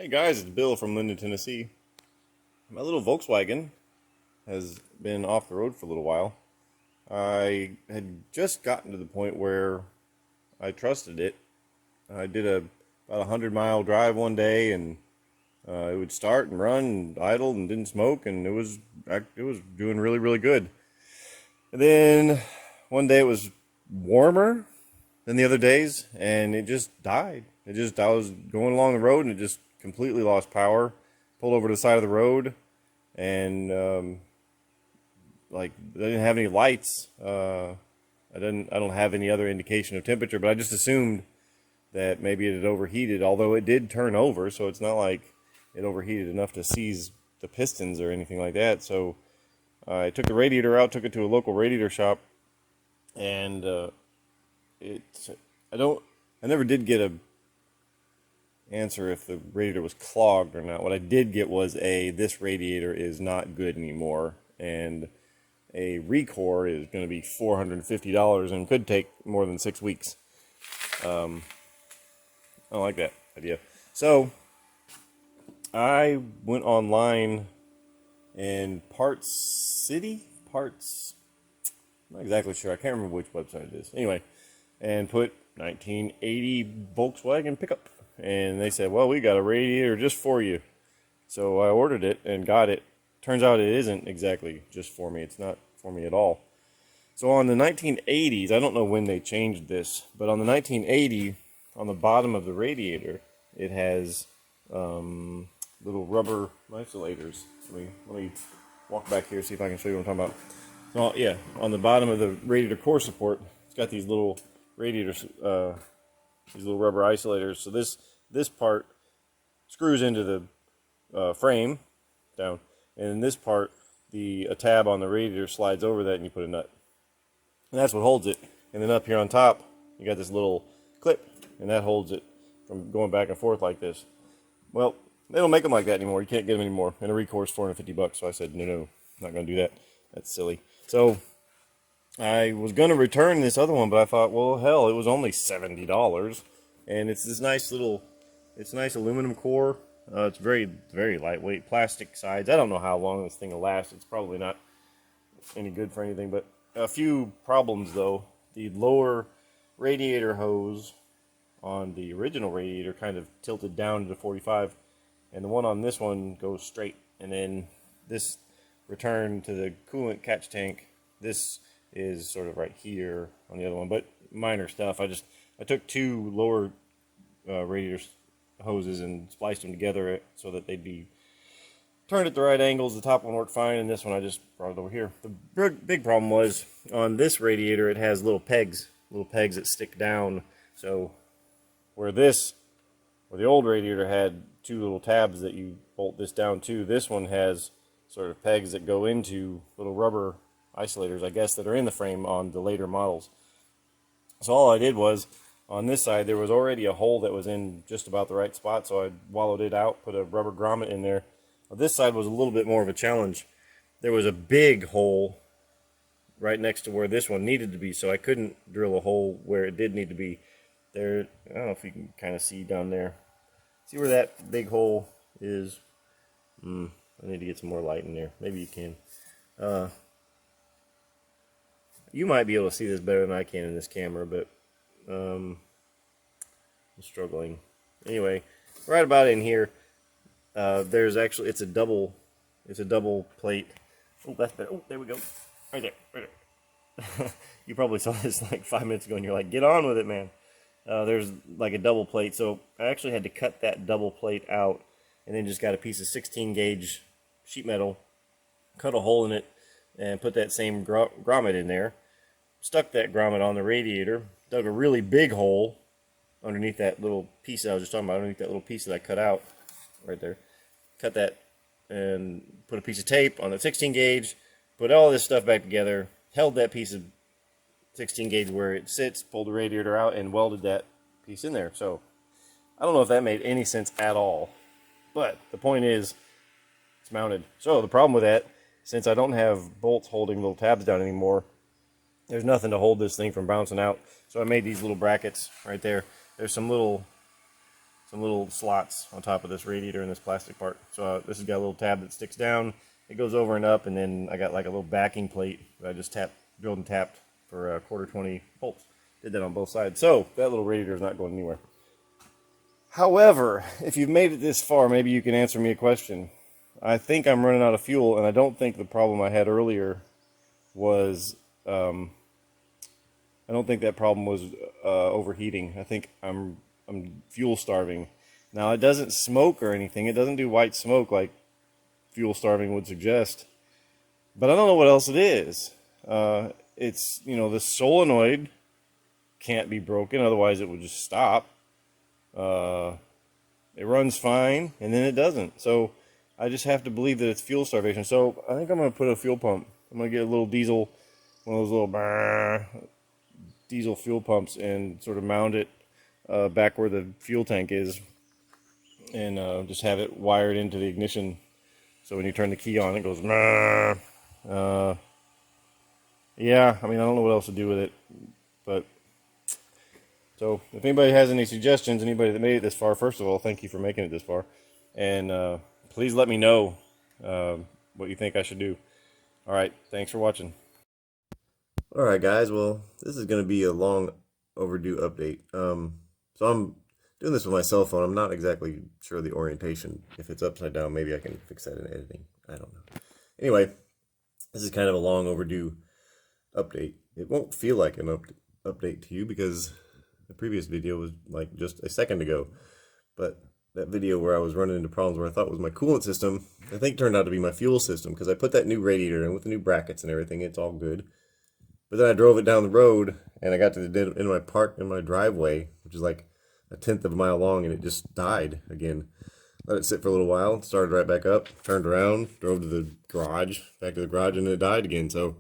Hey guys, it's Bill from Linden, Tennessee. My little Volkswagen has been off the road for a little while. I had just gotten to the point where I trusted it. I did about 100-mile drive one day, and it would start and run and idle and didn't smoke, and it was doing really, really good. And then one day it was warmer than the other days, and it just died. I was going along the road, and it just completely lost power. Pulled over to the side of the road, and I didn't have any lights. I don't have any other indication of temperature, but I just assumed that maybe it had overheated, although it did turn over, so it's not like it overheated enough to seize the pistons or anything like that. So I took the radiator out, took it to a local radiator shop, and I never did get a answer if the radiator was clogged or not. What I did get was this radiator is not good anymore, and a recore is going to be $450 and could take more than 6 weeks. I don't like that idea. So I went online in I'm not exactly sure. I can't remember which website it is. Anyway, and put 1980 Volkswagen pickup. And they said, well, we got a radiator just for you. So I ordered it and got it. Turns out it isn't exactly just for me. It's not for me at all. So on the 1980s, I don't know when they changed this, but on the 1980, on the bottom of the radiator, it has little rubber isolators. Let me walk back here, see if I can show you what I'm talking about. So, yeah, on the bottom of the radiator core support, it's got these little radiators, these little rubber isolators. So this part screws into the frame down, and in this part, a tab on the radiator slides over that, and you put a nut, and that's what holds it. And then up here on top, you got this little clip, and that holds it from going back and forth like this. Well, they don't make them like that anymore. You can't get them anymore, and a recore is $450. So I said, no, not going to do that. That's silly. So I was going to return this other one, but I thought, well, hell, it was only $70, and it's this nice aluminum core. It's very, very lightweight, plastic sides. I don't know how long this thing will last. It's probably not any good for anything, but a few problems, though. The lower radiator hose on the original radiator kind of tilted down to 45, and the one on this one goes straight, and then this return to the coolant catch tank, this is sort of right here on the other one, but minor stuff. I took two lower radiator hoses and spliced them together so that they'd be turned at the right angles. The top one worked fine, and this one I just brought it over here. The big problem was on this radiator, it has little pegs that stick down. So where the old radiator had two little tabs that you bolt this down to, this one has sort of pegs that go into little rubber isolators, I guess, that are in the frame on the later models. So all I did was, on this side, there was already a hole that was in just about the right spot, so I wallowed it out, put a rubber grommet in there. Well, this side was a little bit more of a challenge. There was a big hole right next to where this one needed to be, so I couldn't drill a hole where it did need to be. There, I don't know if you can kind of see down there. See where that big hole is? I need to get some more light in there. Maybe you can. You might be able to see this better than I can in this camera, but I'm struggling. Anyway, right about in here, there's actually, it's a double plate. Oh, that's better. Oh, there we go. Right there. You probably saw this like 5 minutes ago, and you're like, get on with it, man. There's like a double plate, so I actually had to cut that double plate out, and then just got a piece of 16 gauge sheet metal, cut a hole in it, and put that same grommet in there. Stuck that grommet on the radiator, dug a really big hole underneath that little piece that I was just talking about, underneath that little piece that I cut out right there. Cut that and put a piece of tape on the 16 gauge, put all this stuff back together, held that piece of 16 gauge where it sits, pulled the radiator out, and welded that piece in there. So I don't know if that made any sense at all, but the point is, it's mounted. So the problem with that, since I don't have bolts holding little tabs down anymore, there's nothing to hold this thing from bouncing out. So I made these little brackets right there. There's some little some little slots on top of this radiator and this plastic part. So this has got a little tab that sticks down. It goes over and up, and then I got like a little backing plate that I just drilled and tapped for quarter 20 bolts. Did that on both sides. So that little radiator is not going anywhere. However, if you've made it this far, maybe you can answer me a question. I think I'm running out of fuel, and I don't think the problem I had earlier was, I don't think that problem was overheating. I think I'm fuel starving. Now, it doesn't smoke or anything. It doesn't do white smoke like fuel starving would suggest. But I don't know what else it is. It's, the solenoid can't be broken, otherwise it would just stop. It runs fine, and then it doesn't. So I just have to believe that it's fuel starvation. So I think I'm going to put a fuel pump. I'm going to get a little diesel, one of those little diesel fuel pumps, and sort of mount it back where the fuel tank is, and just have it wired into the ignition. So when you turn the key on, it goes. Yeah, I mean, I don't know what else to do with it, but. So, if anybody has any suggestions, anybody that made it this far, first of all, thank you for making it this far. And please let me know what you think I should do. All right, thanks for watching. All right, guys. Well, this is going to be a long overdue update. So I'm doing this with my cell phone. I'm not exactly sure of the orientation. If it's upside down, maybe I can fix that in editing. I don't know. Anyway, this is kind of a long overdue update. It won't feel like an update to you because the previous video was like just a second ago, but that video where I was running into problems where I thought was my coolant system, I think turned out to be my fuel system, because I put that new radiator in with the new brackets and everything. It's all good. But then I drove it down the road, and I got to the end of my driveway, which is like 1/10 of a mile long, and it just died again. Let it sit for a little while, started right back up, turned around, drove to the garage, back to the garage, and it died again. So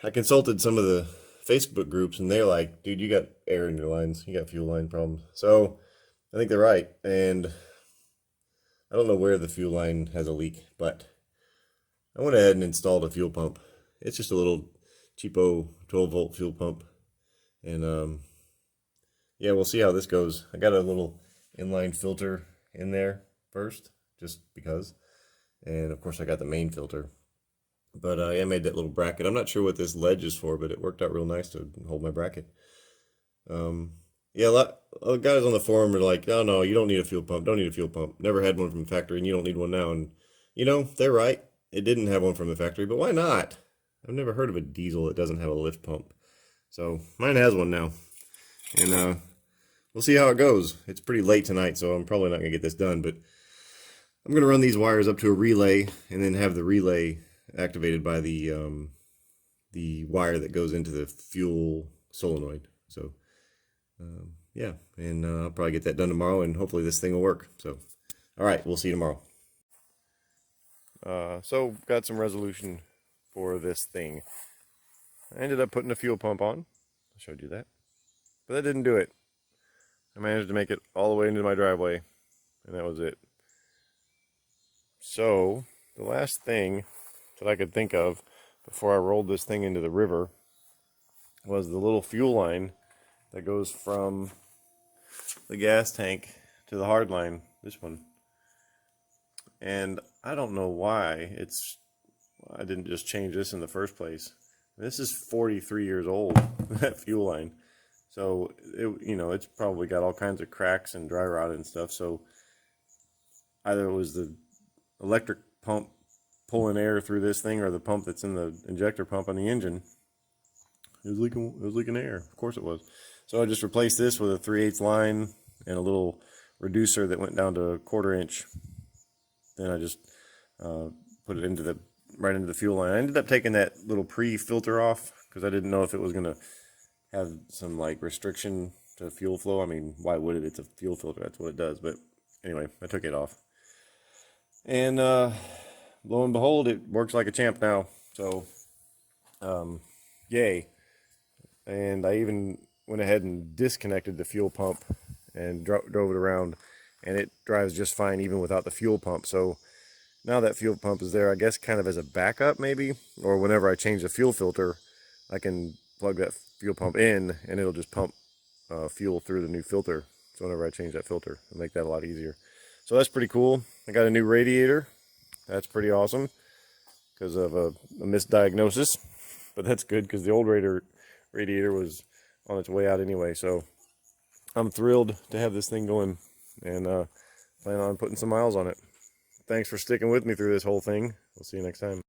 I consulted some of the Facebook groups, and they're like, dude, you got air in your lines, you got fuel line problems. So I think they're right, and I don't know where the fuel line has a leak, but I went ahead and installed a fuel pump. It's just a little cheapo 12-volt fuel pump, and yeah, we'll see how this goes. I got a little inline filter in there first, just because, and of course I got the main filter. But I made that little bracket. I'm not sure what this ledge is for, but it worked out real nice to hold my bracket. Yeah, a lot of guys on the forum are like, oh no, you don't need a fuel pump. Don't need a fuel pump. Never had one from the factory, and you don't need one now. And, they're right. It didn't have one from the factory, but why not? I've never heard of a diesel that doesn't have a lift pump. So mine has one now. And we'll see how it goes. It's pretty late tonight, so I'm probably not going to get this done. But I'm going to run these wires up to a relay, and then have the relay activated by the wire that goes into the fuel solenoid. So yeah, and I'll probably get that done tomorrow, and hopefully this thing will work. So all right, we'll see you tomorrow. So got some resolution for this thing. I ended up putting a fuel pump on. I showed you that, but that didn't do it. I managed to make it all the way into my driveway, and that was it. So the last thing that I could think of before I rolled this thing into the river was the little fuel line that goes from the gas tank to the hard line, this one. And I don't know why I didn't just change this in the first place. This is 43 years old, that fuel line. So it's probably got all kinds of cracks and dry rot and stuff. So either it was the electric pump pulling air through this thing, or the pump that's in the injector pump on the engine. It was leaking air. Of course it was. So I just replaced this with a 3/8 line and a little reducer that went down to a 1/4 inch. Then I just put it right into the fuel line. I ended up taking that little pre-filter off because I didn't know if it was going to have some like restriction to fuel flow. I mean, why would it? It's a fuel filter. That's what it does. But anyway, I took it off. And lo and behold, it works like a champ now. So, yay. And I even went ahead and disconnected the fuel pump and drove it around, and it drives just fine even without the fuel pump. So now that fuel pump is there, I guess kind of as a backup maybe, or whenever I change the fuel filter, I can plug that fuel pump in and it'll just pump fuel through the new filter. So whenever I change that filter, it'll make that a lot easier. So that's pretty cool. I got a new radiator. That's pretty awesome because of a misdiagnosis. But that's good because the old radiator was on its way out anyway. So I'm thrilled to have this thing going and plan on putting some miles on it. Thanks for sticking with me through this whole thing. We'll see you next time.